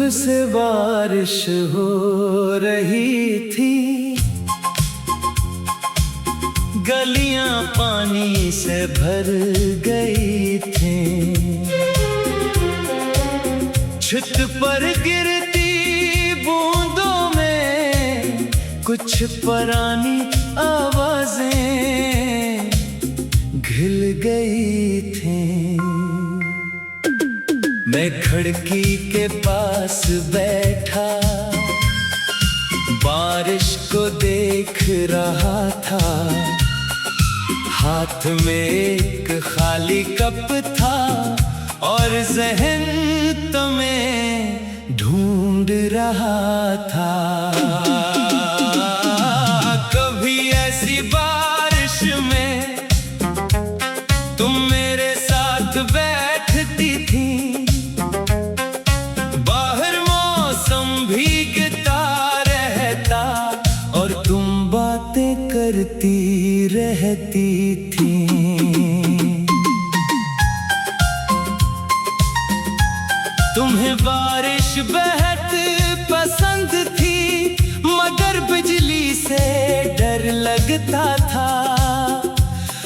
से बारिश हो रही थी, गलियां पानी से भर गई थी। छत पर गिरती बूंदों में कुछ पुरानी आवाजें घिल गई थी। मैं खिड़की के पास बैठा बारिश को देख रहा था। हाथ में एक खाली कप था और ज़हन तुम्हें ढूंढ रहा था। कभी ऐसी बारिश में तुम मेरे साथ बैठती थी, बाहर मौसम भीगता रहता और तुम बातें करती रहती थी। तुम्हें बारिश बेहद पसंद थी, मगर बिजली से डर लगता था।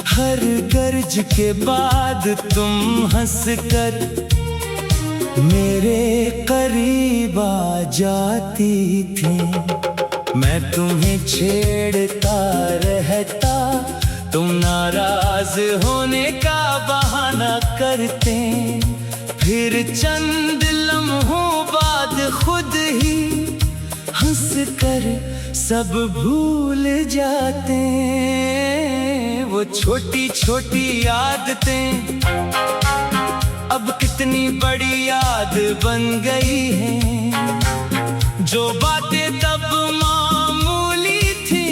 हर गरज के बाद तुम हंसकर मेरे करीब आ जाती थी। मैं तुम्हें छेड़ता रहता, तुम नाराज होने का बहाना करते, फिर चंद लम्हों बाद खुद ही हंसकर सब भूल जाते। वो छोटी छोटी आदतें अब कितनी बड़ी याद बन गई हैं। जो बातें तब मामूली थी,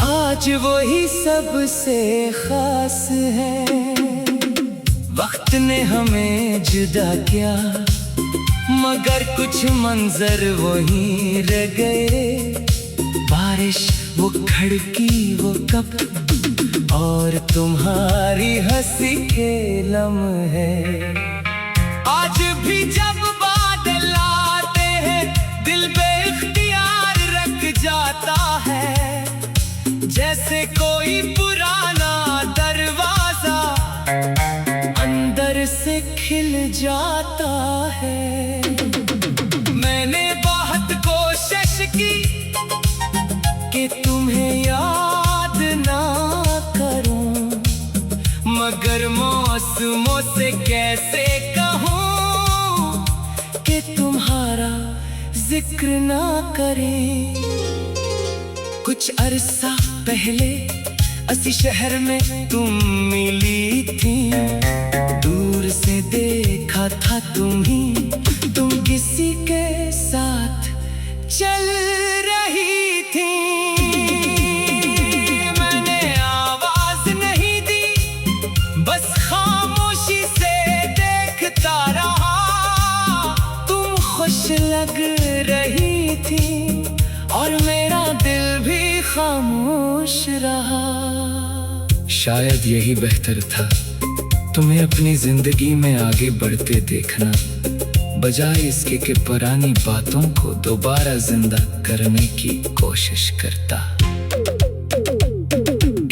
आज वही सबसे खास है। वक्त ने हमें जुदा किया, मगर कुछ मंजर वहीं रह गए। बारिश, वो खिड़की, वो कप और तुम्हारी हंसी के लम्हे। आज भी जब बादल आते हैं, दिल बेइख्तियार रख जाता है। जैसे कोई पुराना दरवाजा अंदर से खिल जाता है। मैंने बहुत कोशिश की कि तुम्हें याद ना करूं, मगर मौसमों से कैसे कहूं कि तुम्हारा जिक्र ना करें। कुछ अरसा पहले असी शहर में तुम मिली थी, दूर से देखा था तुम किसी के साथ चल रही थी। मैंने आवाज नहीं दी, बस खामोशी से देखता रहा। तुम खुश लग रही थी और मेरा दिल भी खामोश रहा। शायद यही बेहतर था, तुम्हें अपनी जिंदगी में आगे बढ़ते देखना, बजाय इसके कि पुरानी बातों को दोबारा जिंदा करने की कोशिश करता।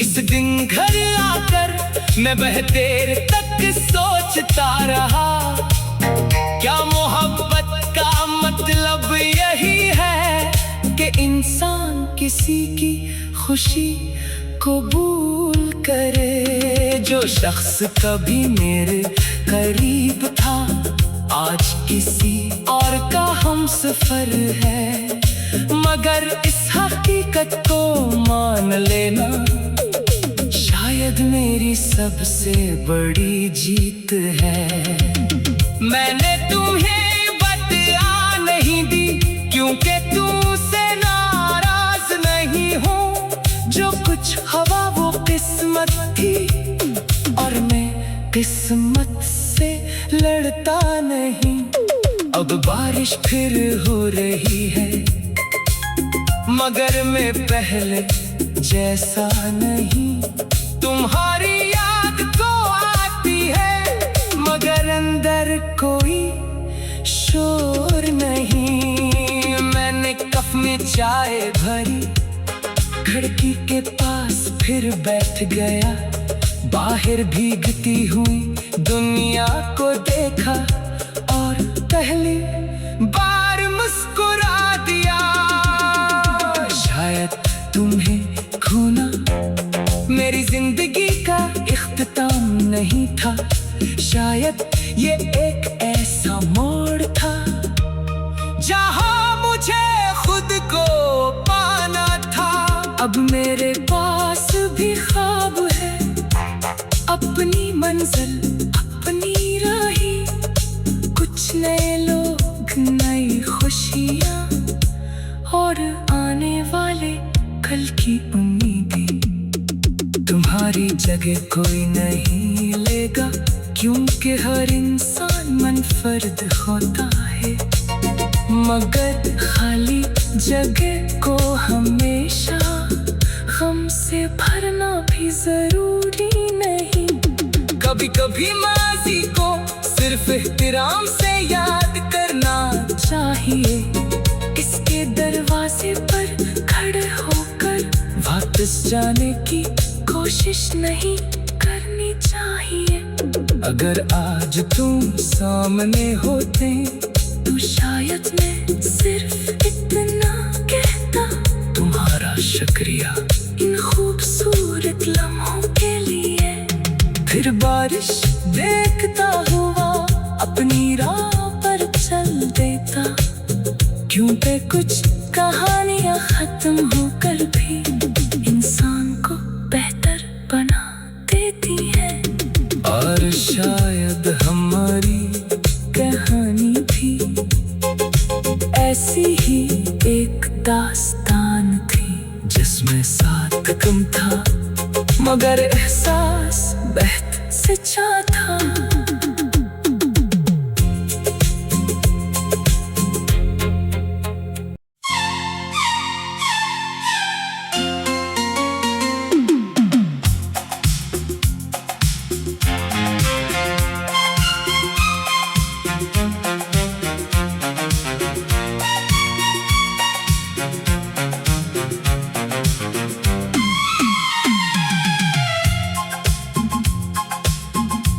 इस दिन घर आकर मैं बहुत देर तक सोचता रहा, क्या मोहब्बत का मतलब यही है कि इंसान किसी की खुशी कबूल करे। जो शख्स कभी मेरे करीब था, आज किसी और का हमसफर है। मगर इस हकीकत को मान लेना शायद मेरी सबसे बड़ी जीत है। मैंने तुम्हें बता नहीं दी, क्योंकि तुमसे नाराज नहीं हूँ। जो कुछ हवा वो किस्मत थी, और मैं किस्मत से लड़ता नहीं। अब बारिश फिर हो रही है, मगर मैं पहले जैसा नहीं। तुम्हारी याद तो आती है, मगर अंदर कोई शोर ने चाय भरी, खिड़की के पास फिर बैठ गया। बाहर भीगती हुई दुनिया को देखा और पहली बार मुस्कुरा दिया। शायद तुम्हें खोना मेरी जिंदगी का इख्तिताम नहीं था, शायद ये एक ऐसा मोड़ था जहां मुझे खुद को पाना था। अब मेरे पास भी ख्वाब है, अपनी मंजिल अपनी राही, कुछ नए लोग नई खुशियाँ और आने वाले कल की उम्मीदें। तुम्हारी जगह कोई नहीं लेगा, क्योंकि हर इंसान मुनफर्द होता है। मगर खाली जगह को हमेशा गम से भरना भी जरूरी नहीं। कभी कभी माजी को सिर्फ एहतराम से याद करना चाहिए। इसके दरवाजे पर खड़े होकर वापस जाने की कोशिश नहीं करनी चाहिए। अगर आज तुम सामने होते तो शायद मैं सिर्फ इतना कहता, तुम्हारा शुक्रिया इन खूबसूरत लम्हों के लिए। फिर बारिश देखता हुआ अपनी राह पर चल देता, क्योंकि कुछ कहानियां खत्म होकर भी इंसान को बेहतर बना देती है। और शायद हमारी कहानी भी ऐसी ही एक दास्तान थी, जिसमें साथ कम था मगर एहसास बहुत सच्चा था।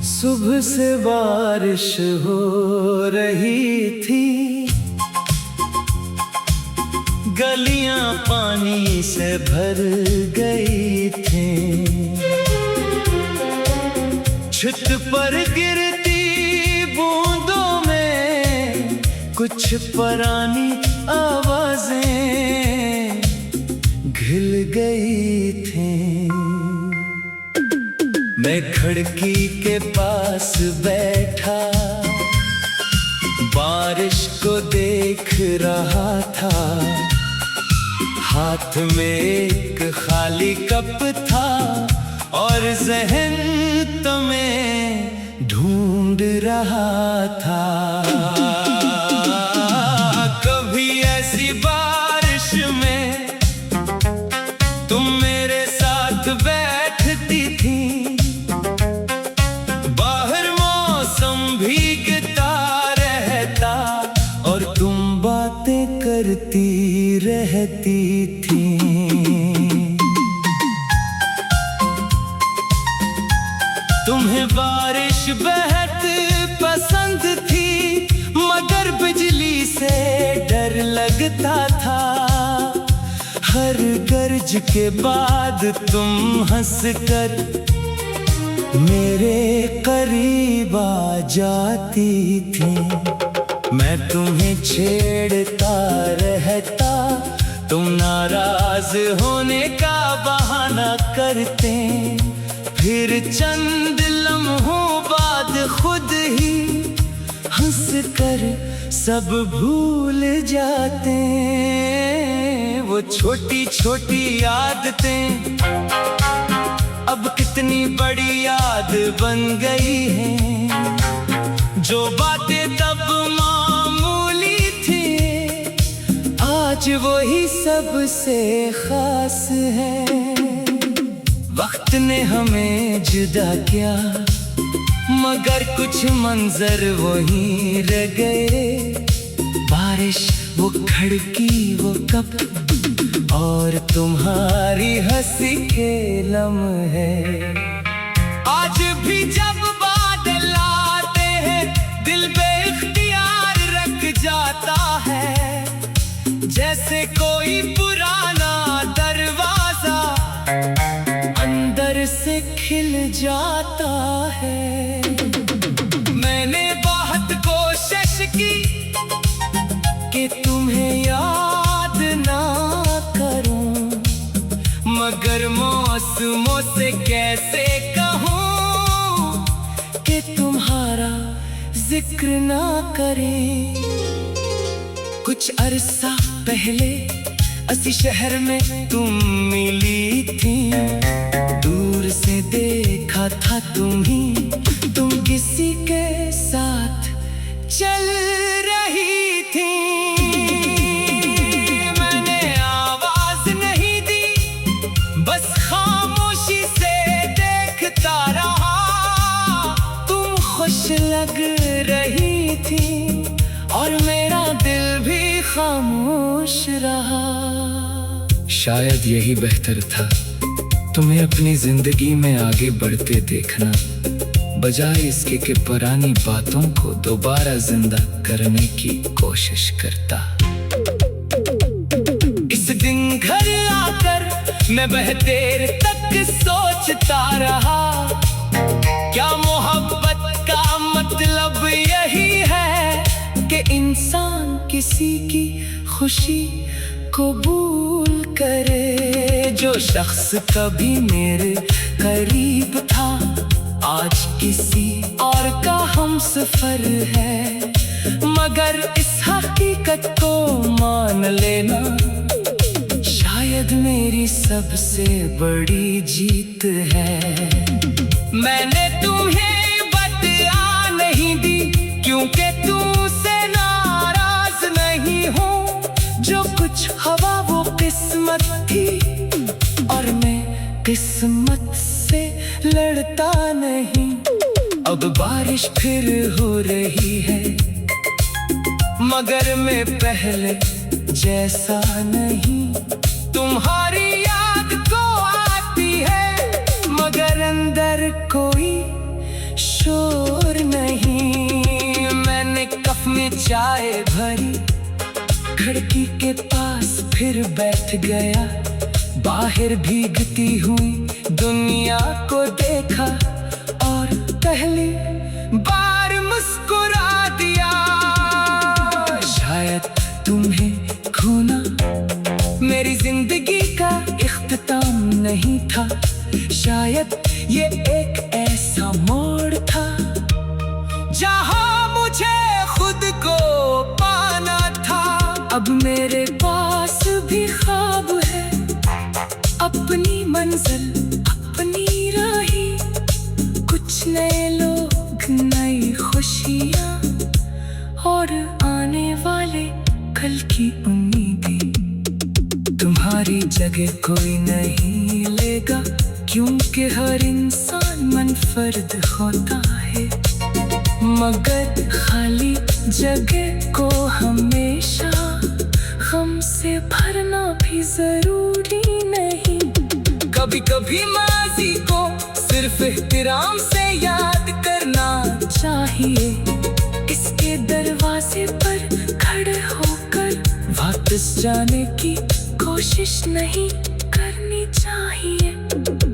सुबह से बारिश हो रही थी, गलियां पानी से भर गई थी। छत पर गिरती बूंदों में कुछ पुरानी आवाजें घिल गई थी। मैं खिड़की के पास बैठा बारिश को देख रहा था। हाथ में एक खाली कप था और जहन तुम्हें ढूंढ रहा था। कभी ऐसी बारिश में तुम मेरे साथ बैठती थी, भीगता रहता और तुम बातें करती रहती थी। तुम्हें बारिश बेहद पसंद थी, मगर बिजली से डर लगता था। हर गरज के बाद तुम हंसकर मेरे करीब आ जाती थी। मैं तुम्हें छेड़ता रहता, तुम नाराज होने का बहाना करते। फिर चंद लम्हों बाद खुद ही हंसकर सब भूल जाते। वो छोटी छोटी आदतें अब कितनी बड़ी याद बन गई हैं। जो बातें तब मामूली थी, आज वही सबसे खास है। वक्त ने हमें जुदा किया, मगर कुछ मंजर वही रह गए। बारिश वो खिड़की, वो कप और तुम्हारी हंसी के लम्हे। आज भी जब बादल आते हैं दिल बेइख्तियार रख जाता है, जैसे कोई पुराना दरवाजा अंदर से खिल जाता है। मैंने बहुत कोशिश की कि तुम्हें याद ना करूं, मगर मौसमों से कैसे कहूं कि तुम्हारा जिक्र ना करें। कुछ अरसा पहले असी शहर में तुम मिली थी, दूर से देखा था तुम किसी के साथ चल रही थी। मैंने आवाज नहीं दी, बस खामोशी से देखता रहा। तुम खुश लग रही थी और मेरा दिल भी खामोश रहा। शायद यही बेहतर था, तुम्हें अपनी जिंदगी में आगे बढ़ते देखना, बजाय इसके कि पुरानी बातों को दोबारा जिंदा करने की कोशिश करता। इस दिन घर आकर मैं बहुत देर तक सोचता रहा, क्या मोहब्बत का मतलब यही है कि इंसान किसी की खुशी कबूल करे। जो शख्स कभी मेरे करीब था आज किसी और का हमसफर है, मगर इस हकीकत को मान लेना शायद मेरी सबसे बड़ी जीत है। मैंने तुम्हें बता नहीं दी क्योंकि तुमसे नाराज नहीं हूँ, जो कुछ हवा वो किस्मत थी और मैं किस्मत से लड़ता नहीं। अब बारिश फिर हो रही है, मगर मैं पहले जैसा नहीं। तुम्हारी याद को आती है, मगर अंदर कोई शोर नहीं। मैंने कप में चाय भरी, खिड़की के पास फिर बैठ गया, बाहर भीगती हुई दुनिया को देखा और पहली बार मुस्कुरा दिया। शायद तुम्हें खोना मेरी जिंदगी का इख्तिताम नहीं था, शायद ये एक ऐसा मोड़ था जहां मुझे खुद को पाना था। अब मेरे पास भी ख्वाब है, अपनी मंजिल अपनी राही, कुछ नए लोग नई खुशियाँ और आने वाले कल की उम्मीदें। तुम्हारी जगह कोई नहीं लेगा क्योंकि हर इंसान मुनफर्द होता है, मगर खाली जगह को हमेशा गम से भरना भी जरूरी नहीं। कभी कभी माजी को सिर्फ एहतराम से याद करना चाहिए, इसके दरवाजे पर खड़े होकर वापस जाने की कोशिश नहीं करनी चाहिए।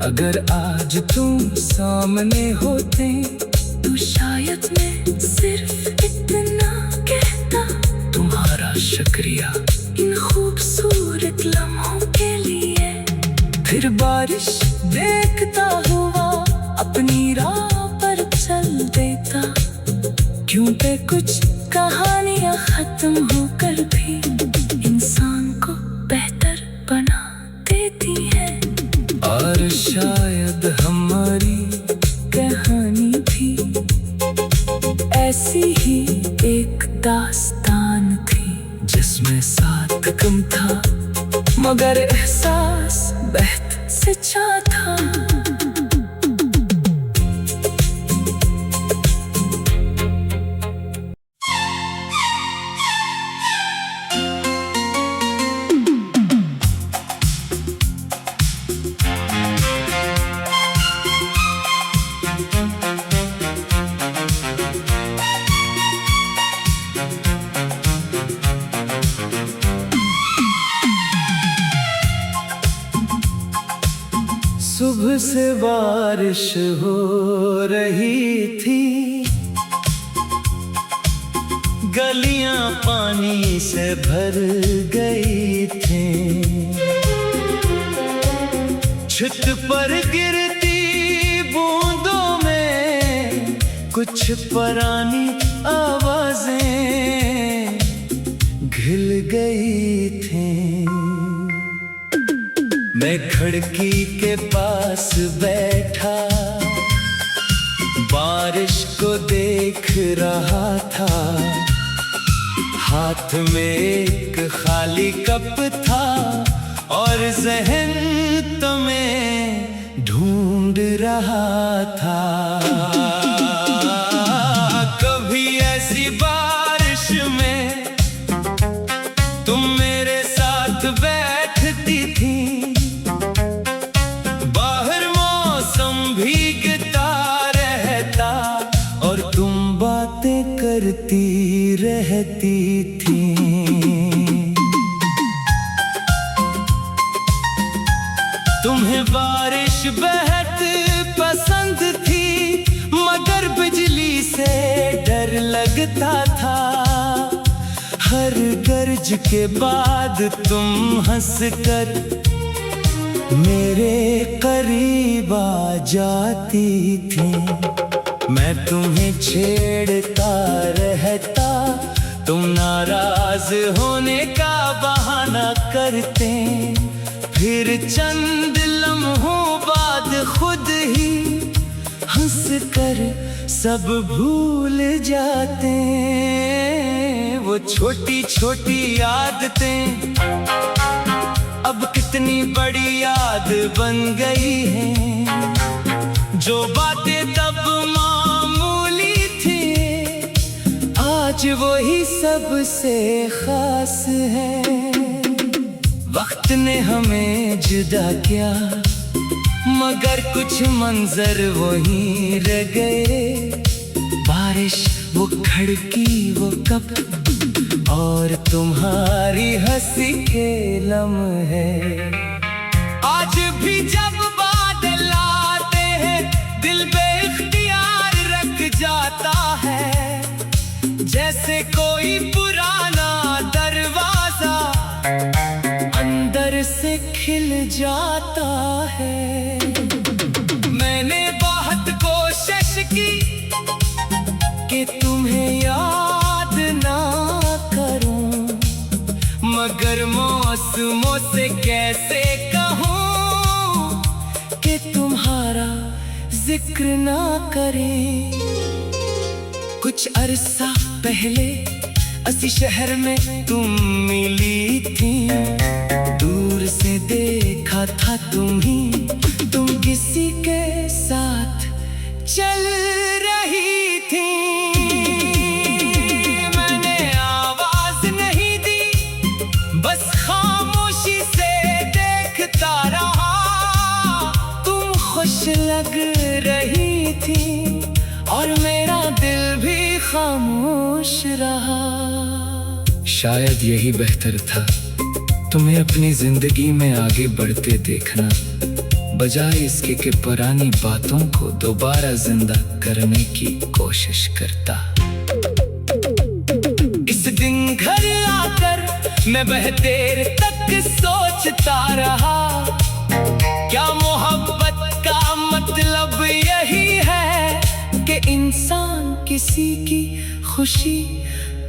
अगर आज तुम सामने होते तो शायद मैं सिर्फ इतना कहता, तुम्हारा शुक्रिया इन खूबसूरत लम्हों के लिए। फिर बारिश देखता हुआ अपनी राह पर चल देता, क्योंकि कुछ कहानियां खत्म होकर भी इंसान को बेहतर बना देती है। और शायद हमारी कहानी भी ऐसी ही एक दास्तान थी, जिसमें साथ कम था मगर एहसास बहुत सच्चा था। सुबह से बारिश हो रही थी, गलियां पानी से भर गई थी। छत पर गिरती बूंदों में कुछ पुरानी आवाजें घिल गई थी। मैं खिड़की के पास बैठा बारिश को देख रहा था। हाथ में एक खाली कप था और ज़हन तो मैं ढूंढ रहा था। कभी ऐसी बारिश में तुम मेरे साथ बैठती थी, बाहर मौसम भीगता रहता और तुम बातें करती रहती थी। तुम्हें बारिश बेहद पसंद थी, मगर बिजली से डर लगता था। हर गरज के बाद तुम हंसकर मेरे करीब आ जाती थी। मैं तुम्हें छेड़ता रहता, तुम नाराज होने का बहाना करते। फिर चंद लम्हों बाद खुद ही हंसकर सब भूल जाते। वो छोटी छोटी आदतें अब कितनी बड़ी याद बन गई हैं। जो बातें तब मामूली थी, आज वही सबसे खास है। वक्त ने हमें जुदा किया, मगर कुछ मंजर वहीं रह गए। बारिश, वो खिड़की, वो कप और तुम्हारी हंसी के लम्हे। आज भी जब बादल आते हैं, दिल बेइख्तियार रख जाता है। जैसे कोई पुराना दरवाजा अंदर से खिल जाता है। मैंने बहुत कोशिश की कि तुम्हें याद ना करूं, मगर मौसमों से कैसे कहूं कि तुम्हारा जिक्र ना करें। कुछ अरसा पहले असी शहर में तुम मिली थी। दूर से देखा था तुम किसी के साथ चल रही थी। मैंने आवाज नहीं दी, बस खामोशी से देखता रहा। तुम खुश लग रही थी और मेरा दिल भी खामोश रहा। शायद यही बेहतर था, तुम्हें अपनी जिंदगी में आगे बढ़ते देखना, बजाय इसके कि पुरानी बातों को दोबारा जिंदा करने की कोशिश करता। इस दिन घर आकर मैं बहुत देर तक सोचता रहा, क्या मोहब्बत का मतलब यही है कि इंसान किसी की खुशी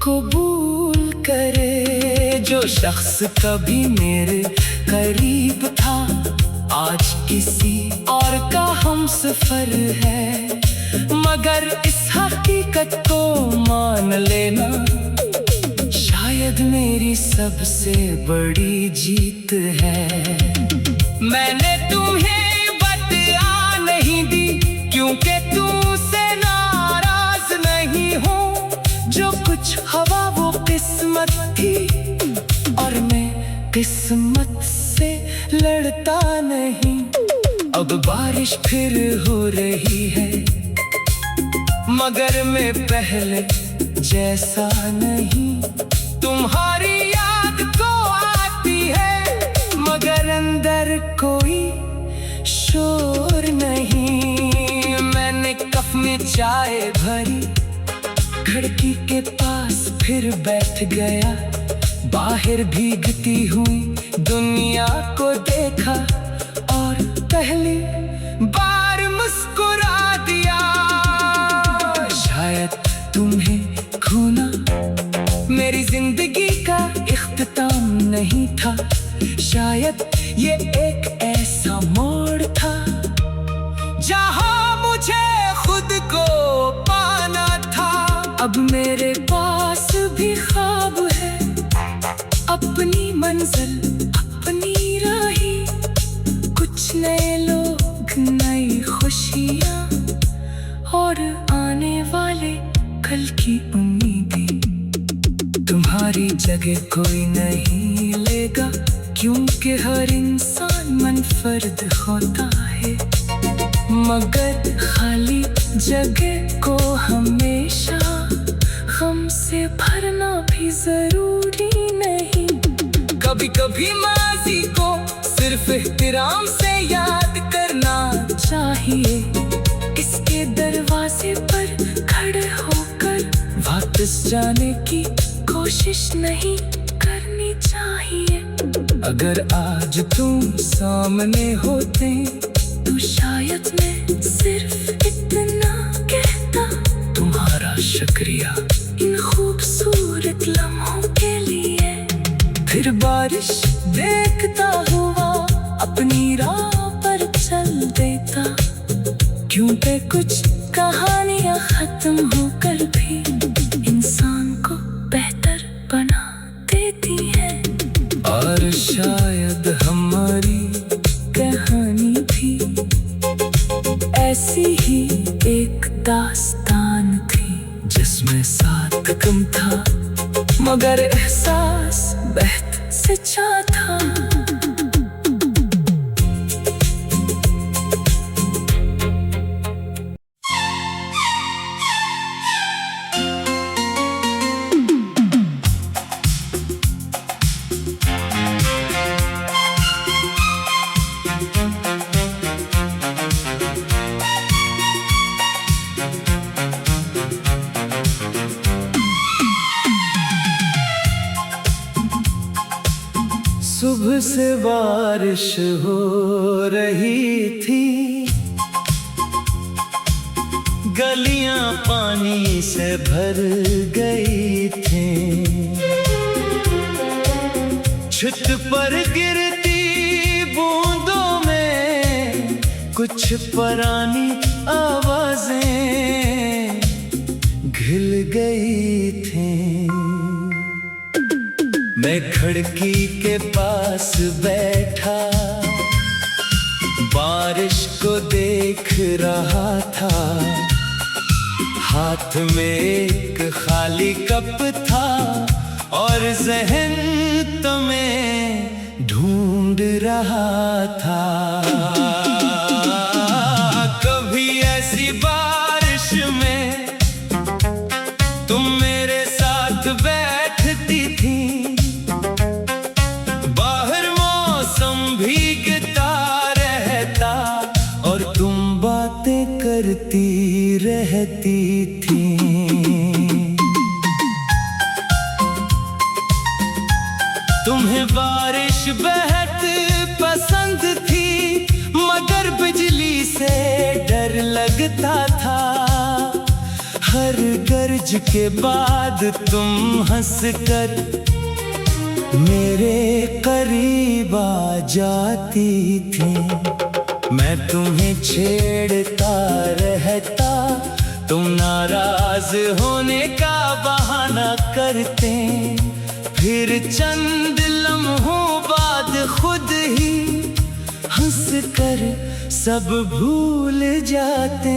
कबूल करे। जो शख्स कभी मेरे करीब था, आज किसी और का हमसफर है। मगर इस हकीकत को मान लेना शायद मेरी सबसे बड़ी जीत है। मैंने तुम्हें बता नहीं दी, क्योंकि तुमसे नाराज नहीं हूँ। जो कुछ हवा वो किस्मत थी, और मैं किस्मत से लड़ता नहीं। अब बारिश फिर हो रही है, मगर मैं पहले जैसा नहीं। तुम्हारी याद को आती है, मगर अंदर कोई शोर में चाय भरी, खिड़की के पास फिर बैठ गया। बाहर भीगती हुई दुनिया को देखा और पहली बार मुस्कुरा दिया। शायद तुम्हें खोना मेरी जिंदगी का इख्तिताम नहीं था, शायद ये एक ऐसा मोड़ था जहां मुझे खुद को पाना था। अब मेरे पास भी ख्वाब है, अपनी मंजिल अपनी राही, कुछ नए लोग नई खुशियाँ और आने वाले कल की उम्मीदें। तुम्हारी जगह कोई नहीं लेगा, क्योंकि हर इंसान मुनफर्द होता है। मगर खाली जगह को हमेशा गम से भरना भी जरूरी नहीं। कभी कभी माजी को सिर्फ एहतराम से याद करना चाहिए। इसके दरवाजे पर खड़े होकर वापस जाने की कोशिश नहीं करनी चाहिए। अगर आज तुम सामने होते तो शायद मैं सिर्फ इतना कहता, तुम्हारा शुक्रिया इन खूबसूरत लम्हों के लिए। फिर बारिश देखता हुआ अपनी राह पर चल देता, क्योंकि कुछ कहानियां खत्म होकर भी इंसान को बेहतर बना देती है। और शायद हमारी कहानी भी ऐसी ही एक दास्तान थी, जिसमें साथ कम था मगर एहसास बहुत सच्चा था। सुबह से बारिश हो रही थी, गलियां पानी से भर गई थी। छत पर गिरती बूंदों में कुछ पुरानी आवाजें घिल गई थी। मैं खिड़की के पास बैठा बारिश को देख रहा था। हाथ में एक खाली कप था और जहन तुम्हें ढूंढ रहा था। कभी ऐसी बारिश में तुम मेरे साथ बैठती थी, बाहर मौसम भीगता रहता और तुम बातें करती रहती थी। तुम्हें बारिश बेहद पसंद थी, मगर बिजली से डर लगता था। हर गरज के बाद तुम हंसकर मेरे करीब आ जाती थी। मैं तुम्हें छेड़ता रहता, तुम नाराज होने का बहाना करते। फिर चंद लम्हों बाद खुद ही हंसकर सब भूल जाते।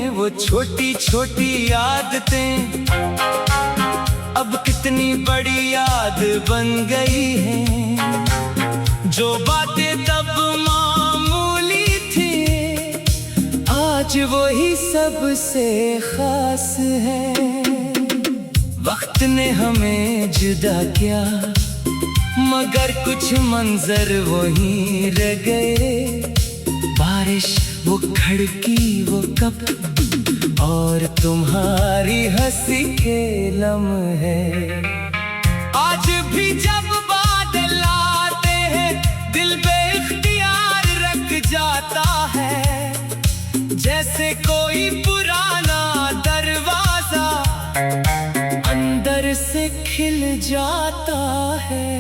वो छोटी छोटी आदतें अब कितनी बड़ी याद बन गई हैं। जो बातें तब मामूली थी, आज वही सबसे खास है। वक्त ने हमें जुदा किया, मगर कुछ मंजर वहीं रह गए। बारिश वो खिड़की वो कप और तुम्हारी हंसी के लम्हे। आज भी जब बादल आते हैं दिल बेइख्तियार रख जाता है, जैसे कोई पुराना दरवाजा अंदर से खिल जाता है।